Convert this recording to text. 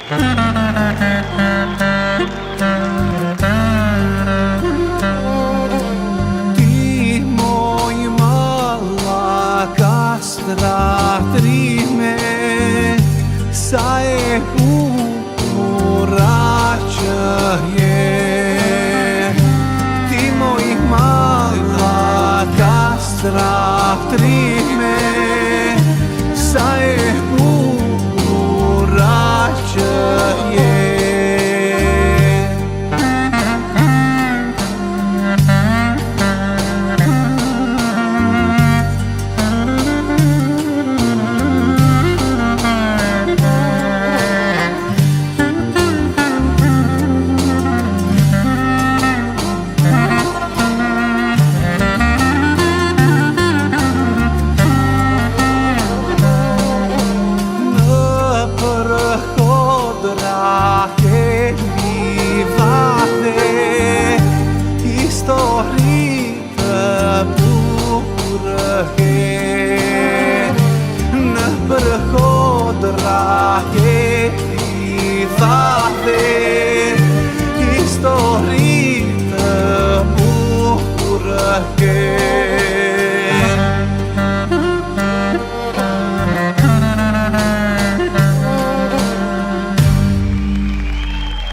Ti moj malla kastra trime, sa e bucura që je. Ti moj malla kastra trime, sa e bucura që je. Histori të bukur ke, në përhodra ke ti thate. Histori të bukur ke.